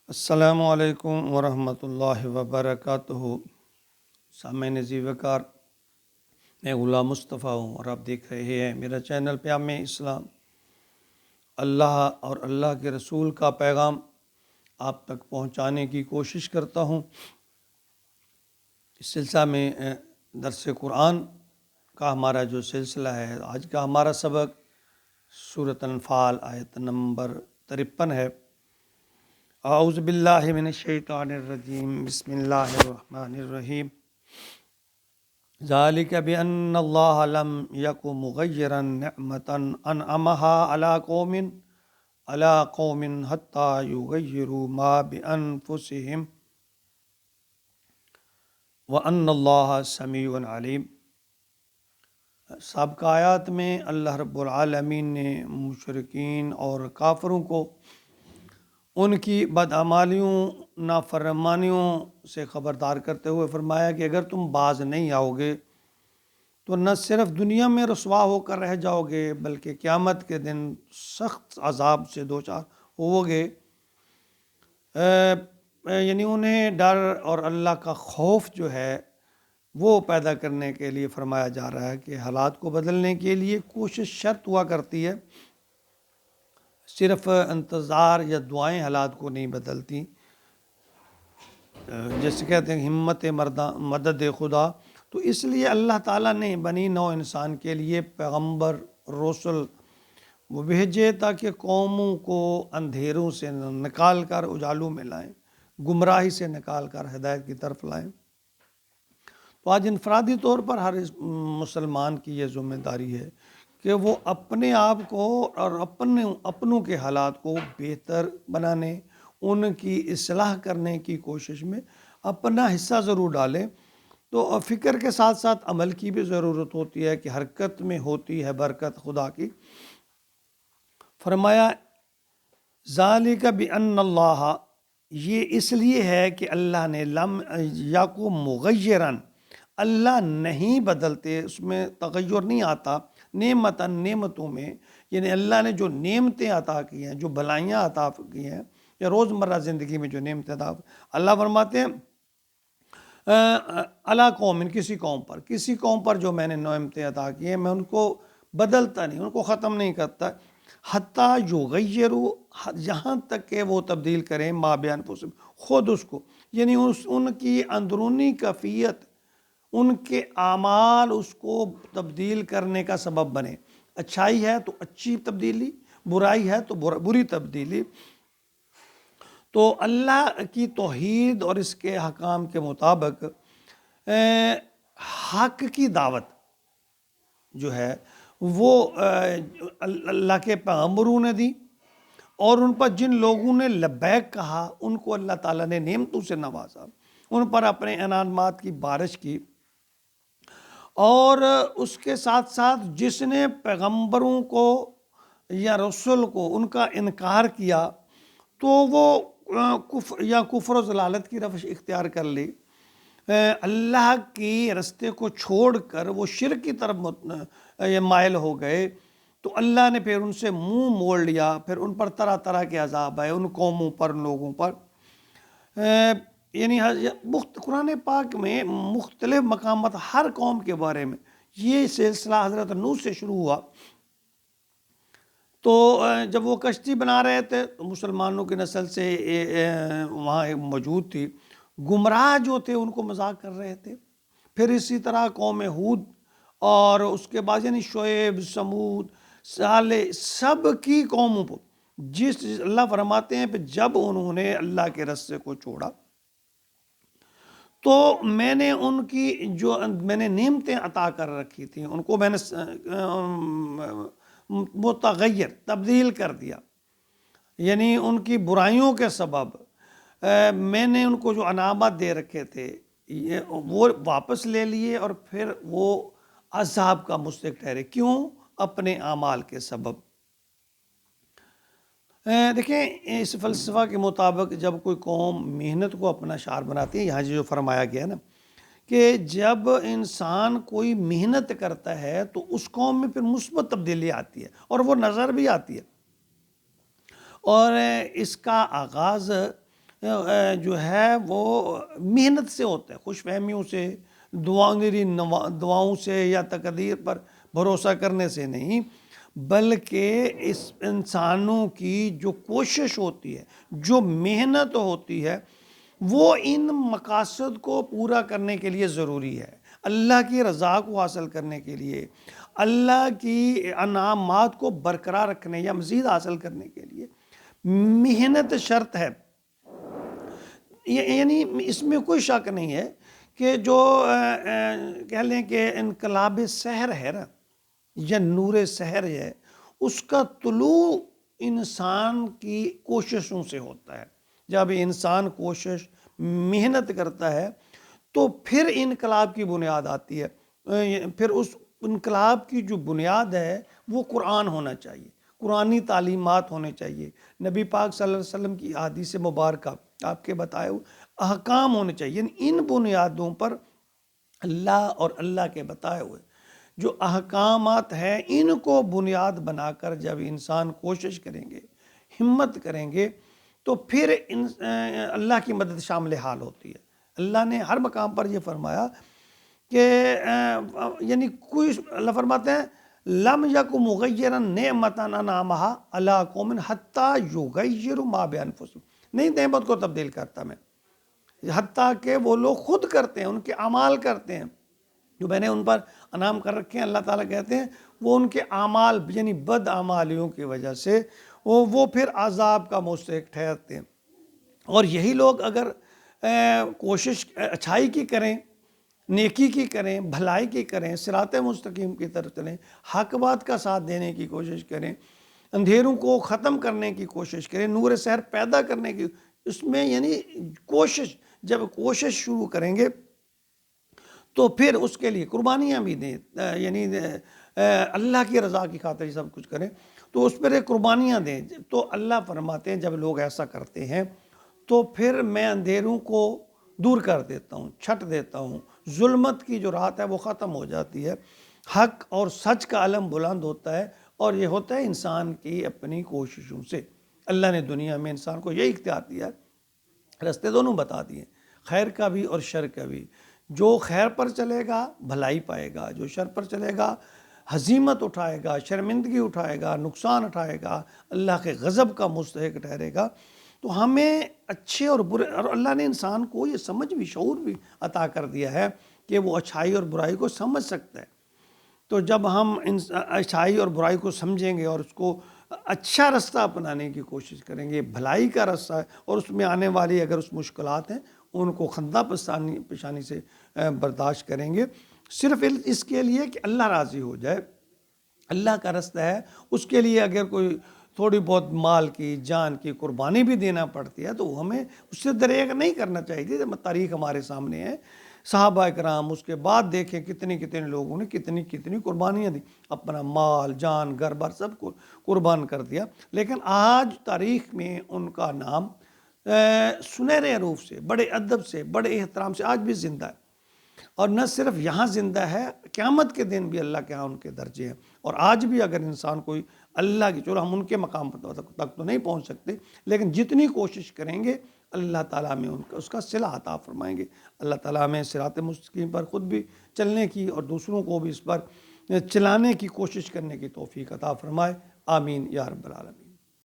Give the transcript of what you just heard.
السلام علیکم ورحمۃ اللہ وبرکاتہ۔ سامعین عزیز وقار، میں غلام مصطفیٰ ہوں اور آپ دیکھ رہے ہیں میرا چینل پیام اسلام۔ اللہ اور اللہ کے رسول کا پیغام آپ تک پہنچانے کی کوشش کرتا ہوں۔ اس سلسلہ میں درس قرآن کا ہمارا جو سلسلہ ہے، آج کا ہمارا سبق سورۃ انفال آیت نمبر 53 ہے۔ اعوذ باللہ من الشیطان الرجیم، بسم اللہ الرحمن الرحیم۔ ذالک بأن اللہ لم یک مغیرا نعمتا انعمها علی قوم حتی یغیروا ما بانفسہم وان اللہ سمیع علیم۔ سابقہ آیات میں اللہ رب العالمین نے مشرکین اور کافروں کو ان کی بدعمالیوں نافرمانیوں سے خبردار کرتے ہوئے فرمایا کہ اگر تم باز نہیں آؤ گے تو نہ صرف دنیا میں رسوا ہو کر رہ جاؤ گے بلکہ قیامت کے دن سخت عذاب سے دوچار ہوو گے۔ یعنی انہیں ڈر اور اللہ کا خوف جو ہے وہ پیدا کرنے کے لیے فرمایا جا رہا ہے کہ حالات کو بدلنے کے لیے کوشش شرط ہوا کرتی ہے، صرف انتظار یا دعائیں حالات کو نہیں بدلتی۔ جیسے کہتے ہیں ہمت مدد خدا، تو اس لیے اللہ تعالیٰ نے بنی نوع انسان کے لیے پیغمبر رسول وہ بھیجے تاکہ قوموں کو اندھیروں سے نکال کر اجالوں میں لائیں، گمراہی سے نکال کر ہدایت کی طرف لائیں۔ تو آج انفرادی طور پر ہر مسلمان کی یہ ذمہ داری ہے کہ وہ اپنے آپ کو اور اپنوں کے حالات کو بہتر بنانے، ان کی اصلاح کرنے کی کوشش میں اپنا حصہ ضرور ڈالیں۔ تو فکر کے ساتھ ساتھ عمل کی بھی ضرورت ہوتی ہے کہ حرکت میں ہوتی ہے برکت خدا کی۔ فرمایا ذالک بأن اللہ، یہ اس لیے ہے کہ اللہ نے لم یکو مغیرن، اللہ نہیں بدلتے، اس میں تغیر نہیں آتا، نعمتاً نعمتوں میں، یعنی اللہ نے جو نعمتیں عطا کی ہیں، جو بھلائیاں عطا کی ہیں یا روزمرہ زندگی میں جو نعمتیں عطا، اللہ فرماتے ہیں علی قوم، کسی قوم پر جو میں نے نعمتیں عطا کی ہیں میں ان کو بدلتا نہیں، ان کو ختم نہیں کرتا، حتیٰ یغیروا، یہاں تک کہ وہ تبدیل کریں ما بانفسہم، خود اس کو، یعنی ان کی اندرونی کیفیت، ان کے اعمال اس کو تبدیل کرنے کا سبب بنے۔ اچھائی ہے تو اچھی تبدیلی، برائی ہے تو بری تبدیلی۔ تو اللہ کی توحید اور اس کے حکام کے مطابق حق کی دعوت جو ہے وہ اللہ کے پیغمبروں نے دی، اور ان پر جن لوگوں نے لبیک کہا ان کو اللہ تعالیٰ نے نعمتوں سے نوازا، ان پر اپنے انعامات کی بارش کی۔ اور اس کے ساتھ ساتھ جس نے پیغمبروں کو یا رسول کو ان کا انکار کیا تو وہ کفر و ضلالت کی روش اختیار کر لی، اللہ کی رستے کو چھوڑ کر وہ شرک کی طرف مائل ہو گئے، تو اللہ نے پھر ان سے منہ موڑ لیا، پھر ان پر طرح طرح کے عذاب آئے، ان قوموں پر، ان لوگوں پر۔ یعنی قرآن پاک میں مختلف مقامات ہر قوم کے بارے میں، یہ سلسلہ حضرت نوح سے شروع ہوا۔ تو جب وہ کشتی بنا رہے تھے تو مسلمانوں کی نسل سے وہاں موجود تھی، گمراہ جو تھے ان کو مذاق کر رہے تھے۔ پھر اسی طرح قوم ہود اور اس کے بعد یعنی شعیب، سمود، صالح، سب کی قوموں پر جس اللہ فرماتے ہیں پھر جب انہوں نے اللہ کے رستے کو چھوڑا تو میں نے ان کی جو میں نے نعمتیں عطا کر رکھی تھیں ان کو میں نے متغیر، تبدیل کر دیا، یعنی ان کی برائیوں کے سبب میں نے ان کو جو انعامات دے رکھے تھے وہ واپس لے لیے، اور پھر وہ عذاب کا مستحق ٹھہرے۔ کیوں؟ اپنے اعمال کے سبب۔ دیکھیں اس فلسفہ کے مطابق جب کوئی قوم محنت کو اپنا شعار بناتی ہے، یہاں جو فرمایا گیا ہے نا کہ جب انسان کوئی محنت کرتا ہے تو اس قوم میں پھر مثبت تبدیلی آتی ہے اور وہ نظر بھی آتی ہے۔ اور اس کا آغاز جو ہے وہ محنت سے ہوتا ہے، خوش فہمیوں سے، دعاؤں سے یا تقدیر پر بھروسہ کرنے سے نہیں، بلکہ اس انسانوں کی جو کوشش ہوتی ہے، جو محنت ہوتی ہے، وہ ان مقاصد کو پورا کرنے کے لیے ضروری ہے، اللہ کی رضا کو حاصل کرنے کے لیے، اللہ کی انعامات کو برقرار رکھنے یا مزید حاصل کرنے کے لیے محنت شرط ہے۔ یعنی اس میں کوئی شک نہیں ہے کہ جو کہہ لیں کہ انقلاب سحر ہے نا، یا نور سحر ہے، اس کا طلوع انسان کی کوششوں سے ہوتا ہے۔ جب انسان کوشش محنت کرتا ہے تو پھر انقلاب کی بنیاد آتی ہے، پھر اس انقلاب کی جو بنیاد ہے وہ قرآن ہونا چاہیے، قرآنی تعلیمات ہونے چاہیے، نبی پاک صلی اللہ علیہ وسلم کی احادیث مبارکہ، آپ کے بتائے ہوئے احکام ہونے چاہیے۔ یعنی ان بنیادوں پر اللہ اور اللہ کے بتائے ہوئے جو احکامات ہیں، ان کو بنیاد بنا کر جب انسان کوشش کریں گے، ہمت کریں گے، تو پھر اللہ کی مدد شامل حال ہوتی ہے۔ اللہ نے ہر مقام پر یہ فرمایا کہ یعنی کوئی، اللہ فرماتے ہیں لم یک مغیرا نعمتا انعمہا علی قوم حتی یغیروا ما بانفسہم، نہیں نعمت کو تبدیل کرتا میں، حتیٰ کہ وہ لوگ خود کرتے ہیں، ان کے اعمال کرتے ہیں جو میں نے ان پر انعام کر رکھے ہیں۔ اللہ تعالیٰ کہتے ہیں وہ ان کے اعمال یعنی بد اعمالیوں کی وجہ سے وہ پھر عذاب کا مستحق ٹھہرتے ہیں۔ اور یہی لوگ اگر کوشش اچھائی کی کریں، نیکی کی کریں، بھلائی کی کریں، صراط مستقیم کی طرف چلیں، حق بات کا ساتھ دینے کی کوشش کریں، اندھیروں کو ختم کرنے کی کوشش کریں، نور سحر پیدا کرنے کی، اس میں یعنی کوشش، جب کوشش شروع کریں گے تو پھر اس کے لیے قربانیاں بھی دیں، یعنی اللہ کی رضا کی خاطر سب کچھ کریں تو اس پر قربانیاں دیں۔ تو اللہ فرماتے ہیں جب لوگ ایسا کرتے ہیں تو پھر میں اندھیروں کو دور کر دیتا ہوں، چھٹ دیتا ہوں، ظلمت کی جو رات ہے وہ ختم ہو جاتی ہے، حق اور سچ کا علم بلند ہوتا ہے، اور یہ ہوتا ہے انسان کی اپنی کوششوں سے۔ اللہ نے دنیا میں انسان کو یہ اختیار دیا ہے، رستے دونوں بتا دیے، خیر کا بھی اور شر کا بھی۔ جو خیر پر چلے گا بھلائی پائے گا، جو شر پر چلے گا ہزیمت اٹھائے گا، شرمندگی اٹھائے گا، نقصان اٹھائے گا، اللہ کے غضب کا مستحق ٹھہرے گا۔ تو ہمیں اچھے اور برے، اور اللہ نے انسان کو یہ سمجھ بھی، شعور بھی عطا کر دیا ہے کہ وہ اچھائی اور برائی کو سمجھ سکتا ہے۔ تو جب ہم اچھائی اور برائی کو سمجھیں گے اور اس کو اچھا رستہ اپنانے کی کوشش کریں گے، بھلائی کا رستہ ہے، اور اس میں آنے والی اگر اس مشکلات ہیں ان کو خندہ پیشانی سے برداشت کریں گے، صرف اس کے لیے کہ اللہ راضی ہو جائے، اللہ کا رستہ ہے، اس کے لیے اگر کوئی تھوڑی بہت مال کی، جان کی قربانی بھی دینا پڑتی ہے تو ہمیں اس سے دریغ نہیں کرنا چاہیے۔ تاریخ ہمارے سامنے ہے، صحابہ اکرام، اس کے بعد دیکھیں کتنے لوگوں نے کتنی قربانیاں دی، اپنا مال، جان، گھر بار سب کو قربان کر دیا، لیکن آج تاریخ میں ان کا نام سنہرے حروف سے، بڑے ادب سے، بڑے احترام سے آج بھی زندہ ہے، اور نہ صرف یہاں زندہ ہے، قیامت کے دن بھی اللہ کے ہاں ان کے درجے ہیں۔ اور آج بھی اگر انسان کوئی اللہ کی، چلو ہم ان کے مقام تک تو نہیں پہنچ سکتے، لیکن جتنی کوشش کریں گے اللہ تعالیٰ میں اس کا صلہ عطا فرمائیں گے۔ اللہ تعالیٰ ہمیں صراط مستقیم پر خود بھی چلنے کی اور دوسروں کو بھی اس پر چلانے کی کوشش کرنے کی توفیق عطا فرمائے، آمین یا رب العالمین۔